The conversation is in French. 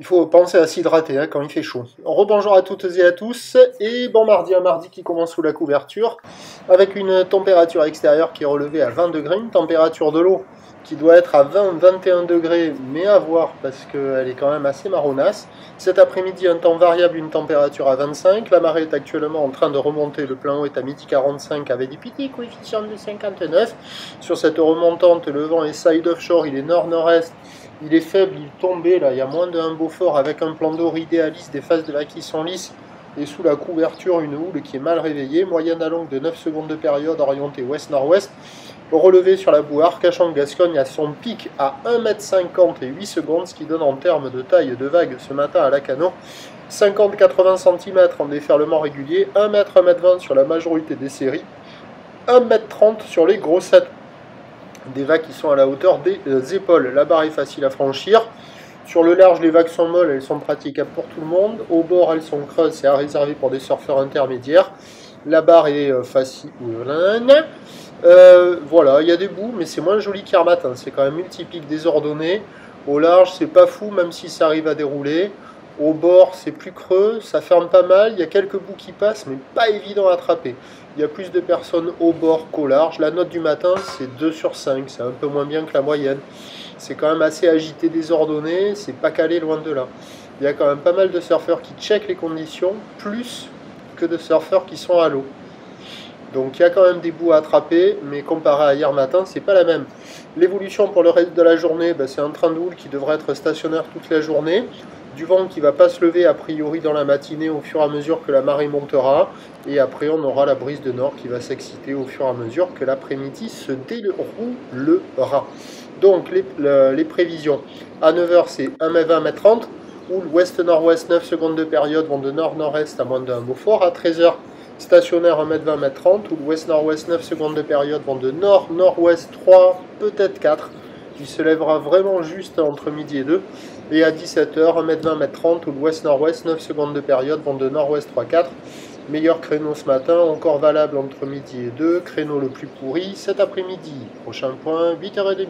Il faut penser à s'hydrater hein, quand il fait chaud. Rebonjour à toutes et à tous, et bon mardi, un mardi qui commence sous la couverture, avec une température extérieure qui est relevée à 20 degrés, une température de l'eau qui doit être à 20-21 degrés, mais à voir parce qu'elle est quand même assez marronasse. Cet après-midi, un temps variable, une température à 25, la marée est actuellement en train de remonter, le plein haut est à midi 45 avec des petits coefficients de 59. Sur cette remontante, le vent est side offshore, il est nord-nord-est. Il est faible, il est tombé, là, il y a moins d'un Beaufort avec un plan d'eau idéaliste, des faces de vagues qui sont lisses, et sous la couverture, une houle qui est mal réveillée, moyenne à longue de 9 secondes de période, orientée ouest-nord-ouest, relevé sur la bouée Arcachon-Gascogne à son pic à 1,50 m et 8 secondes, ce qui donne en termes de taille de vague ce matin à Lacanau, 50-80 cm en déferlement régulier, 1 m, 1,20 m sur la majorité des séries, 1,30 m sur les grossettes. Des vagues qui sont à la hauteur des épaules. La barre est facile à franchir. Sur le large, les vagues sont molles, elles sont praticables pour tout le monde. Au bord, elles sont creuses, c'est à réserver pour des surfeurs intermédiaires. La barre est facile. Voilà, il y a des bouts, mais c'est moins joli qu'hier matin. C'est quand même multiplique désordonné. Au large, c'est pas fou, même si ça arrive à dérouler. Au bord, c'est plus creux, ça ferme pas mal. Il y a quelques bouts qui passent, mais pas évident à attraper. Il y a plus de personnes au bord qu'au large. La note du matin, c'est 2 sur 5. C'est un peu moins bien que la moyenne. C'est quand même assez agité, désordonné. C'est pas calé, loin de là. Il y a quand même pas mal de surfeurs qui checkent les conditions, plus que de surfeurs qui sont à l'eau. Donc il y a quand même des bouts à attraper, mais comparé à hier matin, c'est pas la même. L'évolution pour le reste de la journée, c'est un train de houle qui devrait être stationnaire toute la journée. Du vent qui ne va pas se lever a priori dans la matinée au fur et à mesure que la marée montera. Et après on aura la brise de nord qui va s'exciter au fur et à mesure que l'après-midi se déroulera. Donc les prévisions. À 9 h c'est 1,20 m 30. Houle ouest-nord-ouest 9 secondes de période vont de nord-nord-est à moins d'un Beaufort. À 13 h stationnaire 1,20 m 30. Houle ouest-nord-ouest 9 secondes de période vont de nord-nord-ouest 3, peut-être 4. Qui se lèvera vraiment juste entre midi et 2. Et à 17 h 1,20 m 30, ou l'ouest-nord-ouest, 9 secondes de période, vent de nord-ouest 3-4. Meilleur créneau ce matin, encore valable entre midi et 2. Créneau le plus pourri cet après-midi. Prochain point, 8 h 30.